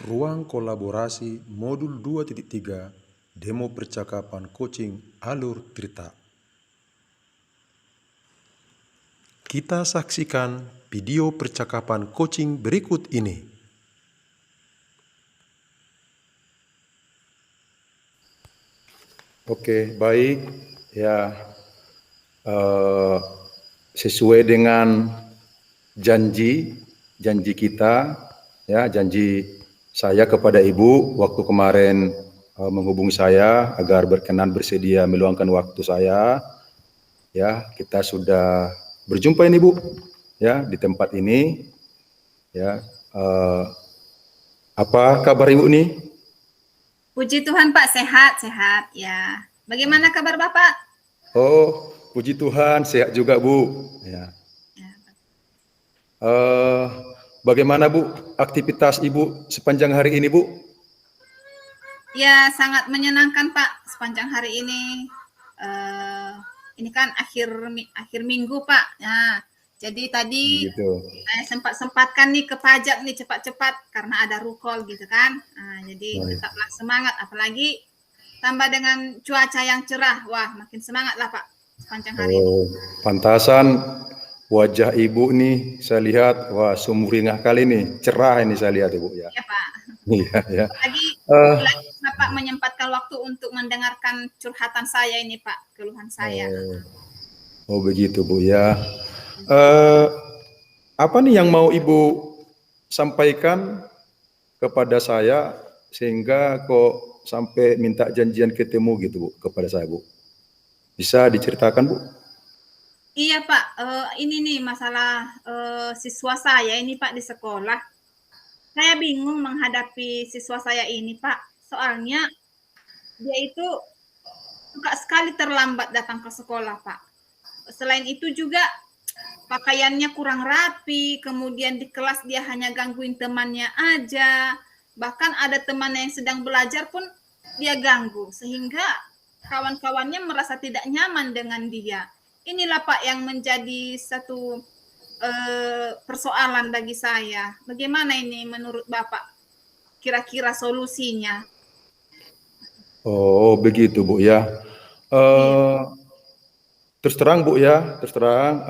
Ruang kolaborasi modul 2.3 Demo percakapan coaching alur cerita. Kita saksikan video percakapan coaching berikut ini. Oke, baik. Ya, sesuai dengan janji kita, ya, janji saya kepada Ibu waktu kemarin menghubungi saya agar berkenan bersedia meluangkan waktu saya. Ya, kita sudah berjumpa ini Bu, ya, di tempat ini. Ya, apa kabar Ibu nih? Puji Tuhan Pak, sehat ya. Bagaimana kabar Bapak? Oh, puji Tuhan, sehat juga Bu. Ya. Bagaimana Bu aktivitas Ibu sepanjang hari ini Bu? Ya, sangat menyenangkan Pak sepanjang hari ini. Ini kan akhir minggu Pak. Nah, jadi tadi Begitu. saya sempat-sempatkan nih ke pajak nih cepat-cepat karena ada rukol gitu kan. Nah, jadi tetaplah semangat, apalagi tambah dengan cuaca yang cerah. Wah, makin semangat lah Pak sepanjang hari ini. Pantasan wajah Ibu nih saya lihat, wah sumringah kali nih, cerah ini saya lihat Ibu ya. Iya Pak. Iya ya. Apalagi Bapak menyempatkan waktu untuk mendengarkan curhatan saya ini Pak, keluhan saya. Oh begitu Bu ya. Apa nih yang mau Ibu sampaikan kepada saya sehingga kok sampai minta janjian ketemu gitu Bu kepada saya Bu? Bisa diceritakan Bu? Iya Pak, ini nih masalah siswa saya ini Pak di sekolah. Saya bingung menghadapi siswa saya ini Pak, soalnya dia itu suka sekali terlambat datang ke sekolah Pak. Selain itu juga pakaiannya kurang rapi, kemudian di kelas dia hanya gangguin temannya aja, bahkan ada temannya yang sedang belajar pun dia ganggu, sehingga kawan-kawannya merasa tidak nyaman dengan dia. Inilah Pak yang menjadi satu persoalan bagi saya. Bagaimana ini menurut Bapak? Kira-kira solusinya? Oh begitu Bu ya. Iya. Terus terang Bu ya, terus terang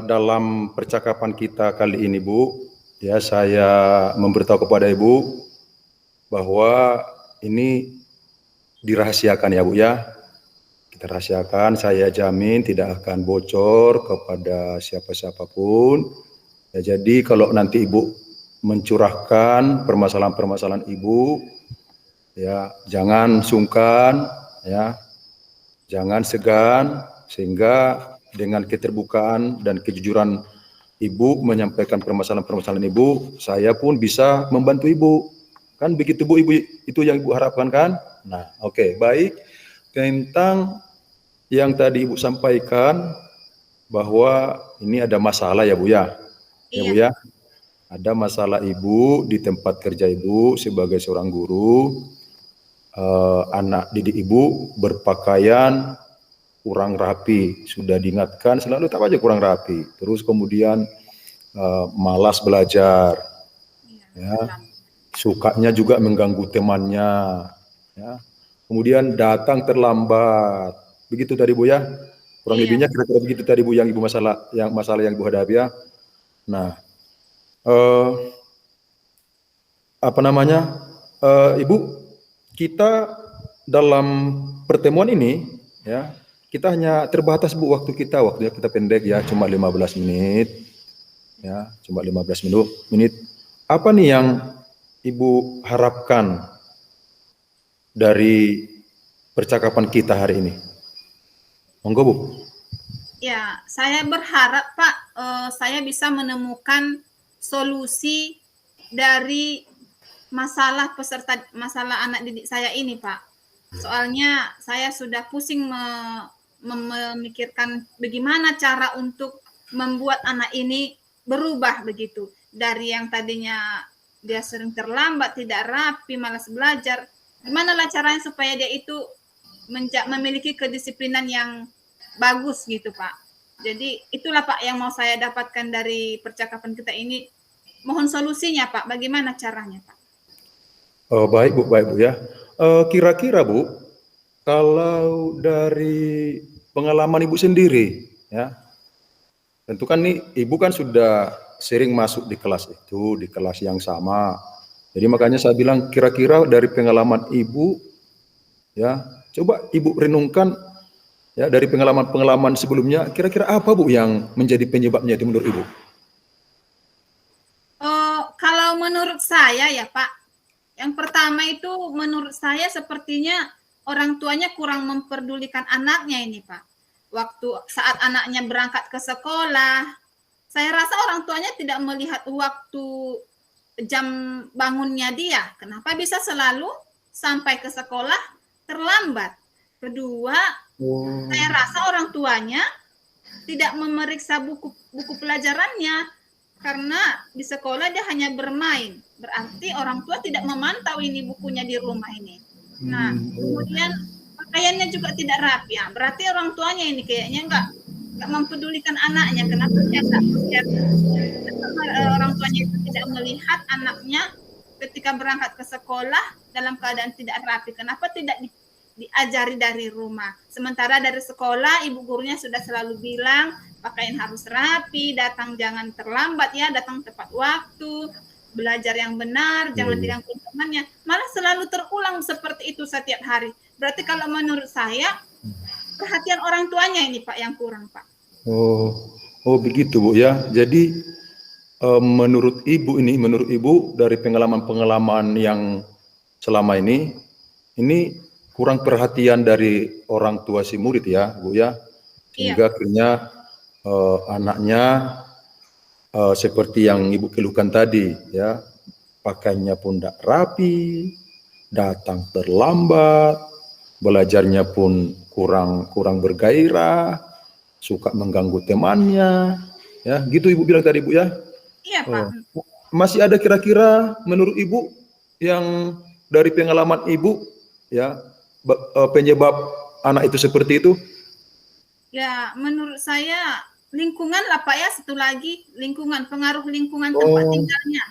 dalam percakapan kita kali ini Bu, ya saya memberitahu kepada Ibu bahwa ini dirahasiakan ya Bu ya. Kita rahasiakan, saya jamin tidak akan bocor kepada siapa-siapapun. Ya, jadi kalau nanti Ibu mencurahkan permasalahan-permasalahan Ibu, ya jangan sungkan, ya jangan segan, sehingga dengan keterbukaan dan kejujuran Ibu menyampaikan permasalahan-permasalahan Ibu, saya pun bisa membantu Ibu. Kan begitu Bu, Ibu itu yang Ibu harapkan kan? Nah, oke, baik. Tentang yang tadi Ibu sampaikan bahwa ini ada masalah ya Bu ya. Ya Bu Iya. ya. Ada masalah Ibu di tempat kerja Ibu sebagai seorang guru, anak didik Ibu berpakaian kurang rapi, sudah diingatkan selalu tak aja kurang rapi, terus kemudian malas belajar, ya, sukanya juga mengganggu temannya, ya, kemudian datang terlambat, begitu tadi Bu ya, kurang Iya. lebihnya kira-kira begitu tadi Bu yang Ibu masalah yang Ibu hadapi ya. Nah, apa namanya, Ibu, kita dalam pertemuan ini ya, kita hanya terbatas Bu waktunya kita pendek ya, cuma 15 menit ya, cuma 15 menit. Apa nih yang Ibu harapkan dari percakapan kita hari ini? Monggo Bu. Ya, saya berharap Pak, saya bisa menemukan solusi dari masalah anak didik saya ini Pak. Soalnya saya sudah pusing memikirkan bagaimana cara untuk membuat anak ini berubah begitu. Dari yang tadinya dia sering terlambat, tidak rapi, malas belajar. Gimana lah caranya supaya dia itu memiliki kedisiplinan yang bagus gitu Pak. Jadi itulah Pak yang mau saya dapatkan dari percakapan kita ini. Mohon solusinya Pak, bagaimana caranya Pak? Baik Bu ya. Kira-kira Bu, kalau dari pengalaman Ibu sendiri, ya, tentu kan nih Ibu kan sudah sering masuk di kelas itu, di kelas yang sama. Jadi makanya saya bilang kira-kira dari pengalaman Ibu, ya, coba Ibu renungkan ya dari pengalaman-pengalaman sebelumnya, kira-kira apa Bu yang menjadi penyebabnya itu menurut Ibu? Kalau menurut saya ya Pak, yang pertama itu menurut saya sepertinya orang tuanya kurang memperdulikan anaknya ini Pak. Waktu saat anaknya berangkat ke sekolah, saya rasa orang tuanya tidak melihat waktu jam bangunnya dia. Kenapa bisa selalu sampai ke sekolah terlambat? Kedua, saya Oh. rasa orang tuanya tidak memeriksa buku pelajarannya karena di sekolah dia hanya bermain. Berarti orang tua tidak memantau ini bukunya di rumah ini. Nah, kemudian pakaiannya juga tidak rapi. Ya, berarti orang tuanya ini kayaknya nggak mempedulikan anaknya. Kenapa dia nggak membiarkan orang tuanya itu tidak melihat anaknya ketika berangkat ke sekolah dalam keadaan tidak rapi? Kenapa tidak diajari dari rumah? Sementara dari sekolah ibu gurunya sudah selalu bilang pakaian harus rapi, datang jangan terlambat ya, datang tepat waktu, belajar yang benar, jangan diganggu temannya. Malah selalu terulang seperti itu setiap hari. Berarti kalau menurut saya perhatian orang tuanya ini Pak yang kurang Pak. Oh begitu Bu ya. Jadi menurut Ibu dari pengalaman-pengalaman yang selama ini kurang perhatian dari orang tua si murid ya Bu ya, Iya. sehingga akhirnya anaknya seperti yang Ibu keluhkan tadi ya, pakaiannya pun tidak rapi, datang terlambat, belajarnya pun kurang bergairah, suka mengganggu temannya, ya gitu Ibu bilang tadi Bu ya. Iya Pak. Masih ada kira-kira menurut Ibu yang dari pengalaman Ibu ya penyebab anak itu seperti itu? Ya, menurut saya lingkungan lah Pak ya, satu lagi lingkungan, pengaruh lingkungan tempat Oh, tinggalnya.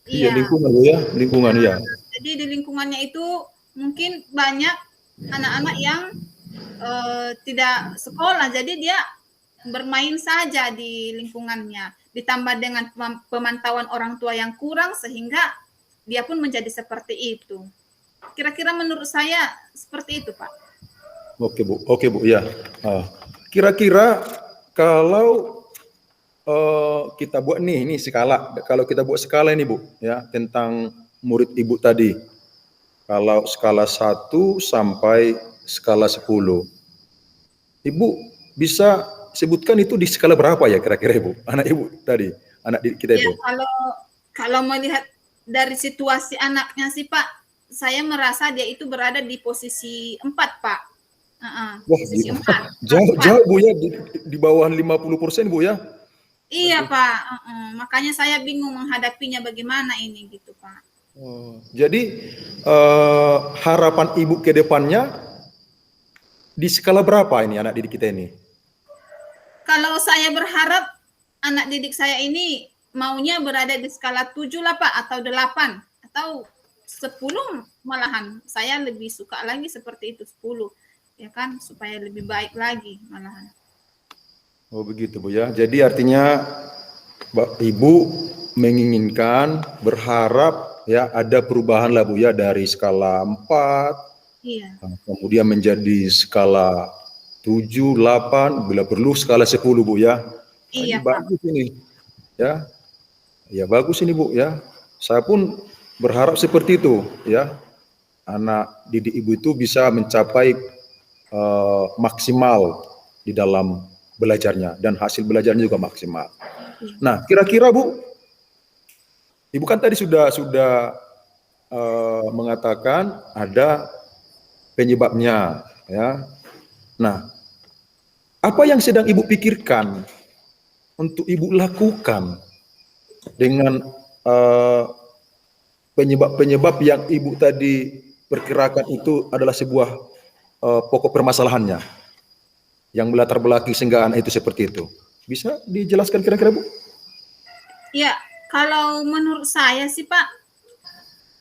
iya Iya. lingkungan Bu ya, lingkungan ya. Jadi di lingkungannya itu mungkin banyak anak-anak yang tidak sekolah, jadi dia bermain saja di lingkungannya. Ditambah dengan pemantauan orang tua yang kurang sehingga dia pun menjadi seperti itu. Kira-kira menurut saya seperti itu, Pak. Oke Bu ya. Kira-kira kalau kita buat ini skala, kalau kita buat skala ini Bu ya tentang murid Ibu tadi. Kalau skala 1 sampai skala 10. Ibu bisa sebutkan itu di skala berapa ya kira-kira Ibu? Anak Ibu tadi, anak didik kita Ya, itu. kalau melihat dari situasi anaknya sih Pak, saya merasa dia itu berada di posisi 4 Pak. Wah, Posisi 4. jauh Bu ya, di bawah 50% Bu ya. Iya Pak, makanya saya bingung menghadapinya bagaimana ini gitu Pak. Jadi harapan Ibu ke depannya di skala berapa ini anak didik kita ini? Kalau saya berharap anak didik saya ini maunya berada di skala 7 lah Pak, atau 8, atau 10 malahan. Saya lebih suka lagi seperti itu, 10. Ya kan, supaya lebih baik lagi malahan. Oh begitu Bu ya. Jadi artinya Ibu menginginkan, berharap ya ada perubahan lah Bu ya dari skala 4, Iya. kemudian menjadi skala 7, 8, bila perlu skala 10 Bu ya. Nah, Iya ini Pak. bagus ini ya. Ya bagus ini Bu ya. Saya pun berharap seperti itu ya. Anak didik Ibu itu bisa mencapai maksimal di dalam belajarnya dan hasil belajarnya juga maksimal. Nah, kira-kira Bu, Ibu kan tadi sudah mengatakan ada penyebabnya, ya. Nah, apa yang sedang Ibu pikirkan untuk Ibu lakukan dengan penyebab-penyebab yang Ibu tadi perkirakan itu adalah sebuah pokok permasalahannya yang melatar belakangi sehingga anak itu seperti itu. Bisa dijelaskan kira-kira Bu? Ya, kalau menurut saya sih Pak,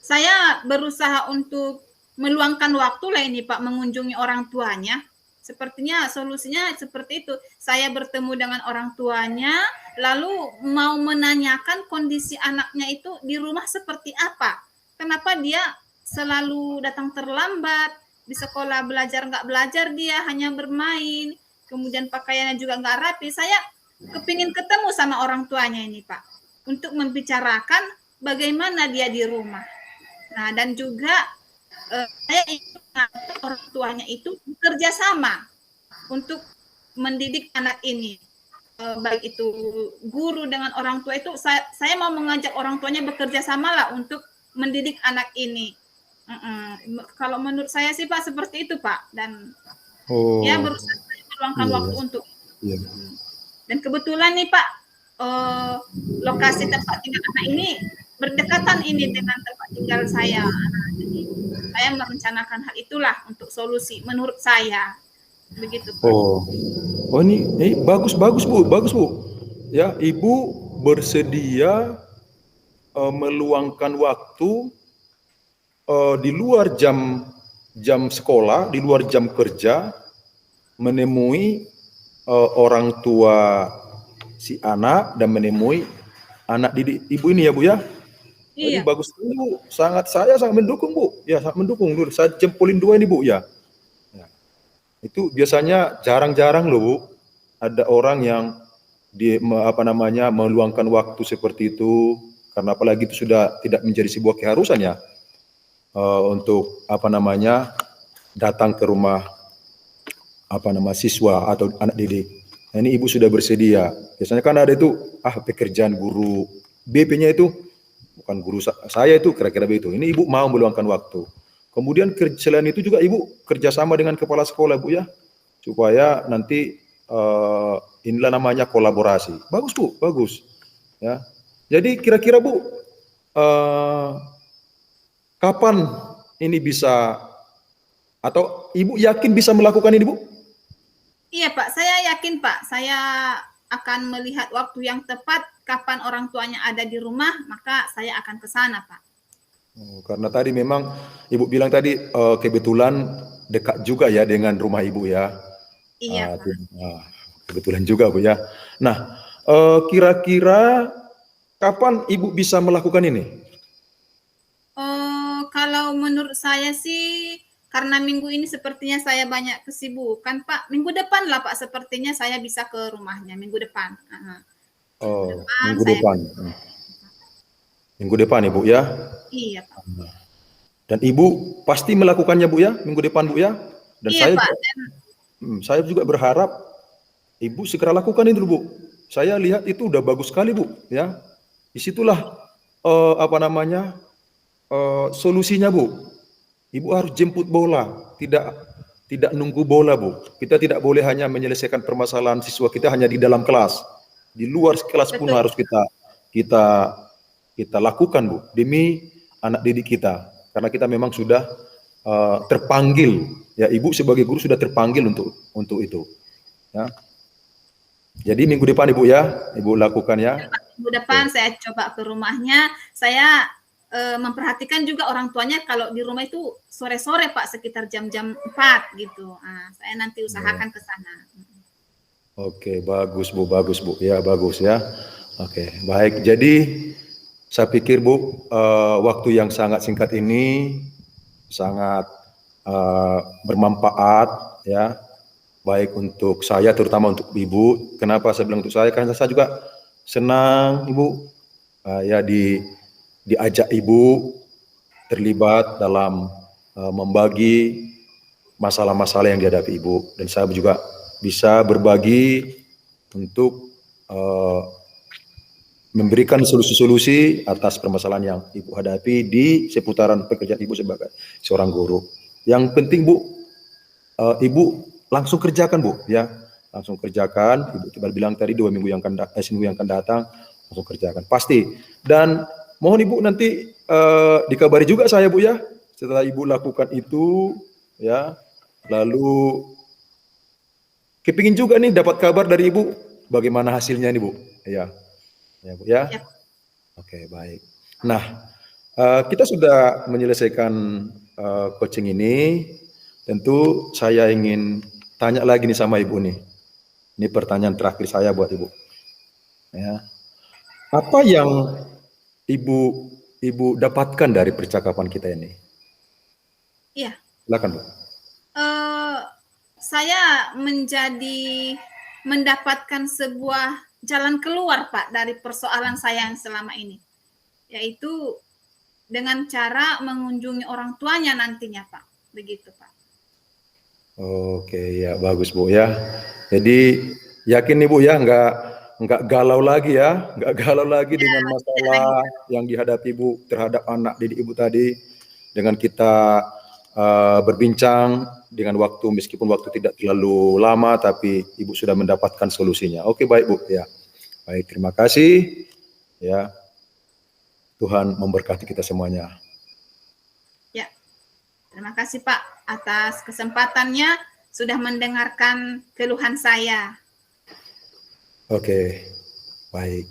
Saya berusaha untuk meluangkan waktu lah ini Pak, mengunjungi orang tuanya. Sepertinya solusinya seperti itu. Saya bertemu dengan orang tuanya, lalu mau menanyakan kondisi anaknya itu di rumah seperti apa. Kenapa dia selalu datang terlambat, di sekolah belajar nggak belajar dia, hanya bermain, kemudian pakaiannya juga nggak rapi. Saya kepingin ketemu sama orang tuanya ini Pak, untuk membicarakan bagaimana dia di rumah. Nah, dan juga saya ingin orang tuanya itu bekerja sama untuk mendidik anak ini. Baik itu guru dengan orang tua itu, saya mau mengajak orang tuanya bekerja sama lah untuk mendidik anak ini. Kalau menurut saya sih Pak seperti itu Pak, dan ya Oh, berusaha meluangkan iya, waktu iya. untuk. Iya. Dan kebetulan nih Pak, lokasi tempat tinggal anak ini berdekatan ini dengan tempat tinggal saya. Nah, jadi saya merencanakan hal itulah untuk solusi menurut saya. Begitu Pak. Oh, oh ini bagus bagus Bu, bagus Bu. Ya, Ibu bersedia meluangkan waktu di luar jam jam sekolah, di luar jam kerja, menemui orang tua si anak dan menemui anak didik ibu ini ya Bu ya. Oh, ini Iya, bagus Bu, saya sangat mendukung Bu. Ya, sangat mendukung. Saya jempolin dua ini Bu ya. Ya. Itu biasanya jarang-jarang loh Bu, ada orang yang meluangkan waktu seperti itu, karena apalagi itu sudah tidak menjadi sebuah keharusan ya, untuk datang ke rumah siswa atau anak didik. Nah, ini ibu sudah bersedia. Biasanya kan ada itu pekerjaan guru, BP-nya itu bukan guru saya itu kira-kira begitu. Ini ibu mau meluangkan waktu. Kemudian selain itu juga ibu kerjasama dengan kepala sekolah Bu ya, supaya nanti inilah namanya kolaborasi. Bagus Bu, bagus. Ya. Jadi kira-kira Bu, kapan ini bisa, atau Ibu yakin bisa melakukan ini Bu? iya Pak, saya yakin Pak, saya akan melihat waktu yang tepat kapan orang tuanya ada di rumah, maka saya akan ke sana Pak. Oh, karena tadi memang Ibu bilang tadi kebetulan dekat juga ya dengan rumah Ibu ya. Iya Pak. Kebetulan juga Bu ya. Nah, kira-kira kapan Ibu bisa melakukan ini? Kalau menurut saya sih, karena minggu ini sepertinya saya banyak kesibukan Pak. Minggu depan lah Pak, sepertinya saya bisa ke rumahnya minggu depan. Minggu Oh, depan minggu saya. depan. Minggu depan Ibu ya. Iya Pak. Dan Ibu pasti melakukannya Bu ya, minggu depan Bu ya. Dan Iya Pak. Dan, saya juga berharap Ibu segera lakukan itu Bu. Saya lihat itu udah bagus sekali Bu ya. Disitulah solusinya Bu. Ibu harus jemput bola, tidak tidak nunggu bola Bu. Kita tidak boleh hanya menyelesaikan permasalahan siswa kita hanya di dalam kelas. Di luar kelas pun betul. harus kita kita lakukan Bu, demi anak didik kita. Karena kita memang sudah terpanggil, ya Ibu sebagai guru sudah terpanggil untuk itu. Ya. Jadi minggu depan Ibu ya, Ibu lakukan ya. Minggu depan saya coba ke rumahnya. Saya memperhatikan juga orang tuanya kalau di rumah itu sore-sore Pak, sekitar jam-jam 4 gitu. Saya nanti usahakan ke sana. Oke, bagus Bu, bagus Bu. Ya, bagus ya. Oke, baik. Jadi saya pikir Bu, waktu yang sangat singkat ini sangat bermanfaat ya, baik untuk saya terutama untuk Ibu. Kenapa saya bilang untuk saya? Karena saya juga senang Ibu ya diajak Ibu terlibat dalam membagi masalah-masalah yang dihadapi Ibu, dan saya juga bisa berbagi untuk memberikan solusi-solusi atas permasalahan yang Ibu hadapi di seputaran pekerjaan Ibu sebagai seorang guru. Yang penting Bu, Ibu langsung kerjakan Bu ya, langsung kerjakan. Ibu coba bilang tadi seminggu yang akan datang langsung kerjakan pasti. Dan mohon Ibu nanti dikabari juga saya Bu ya, setelah Ibu lakukan itu ya. Lalu kepingin juga nih dapat kabar dari Ibu bagaimana hasilnya nih Bu. Ya, ya Bu ya. Ya. Oke, baik. Nah, Kita sudah menyelesaikan coaching ini. Tentu saya ingin tanya lagi nih sama Ibu nih. Ini pertanyaan terakhir saya buat Ibu. Ya. Apa yang Ibu dapatkan dari percakapan kita ini? Iya. Silakan, Bu. Saya mendapatkan sebuah jalan keluar, Pak, dari persoalan saya yang selama ini, yaitu dengan cara mengunjungi orang tuanya nantinya, Pak. Begitu, Pak. Oke, ya bagus Bu ya. Jadi yakin nih Bu ya, nggak galau lagi ya, nggak galau lagi Ya, dengan tidak lagi, masalah Pak. yang dihadapi Ibu terhadap anak didik Ibu tadi. Dengan kita berbincang dengan waktu, meskipun waktu tidak terlalu lama, tapi Ibu sudah mendapatkan solusinya. Oke, baik Bu ya. Baik, terima kasih ya. Tuhan memberkati kita semuanya. Ya, terima kasih Pak atas kesempatannya sudah mendengarkan keluhan saya. Oke, baik.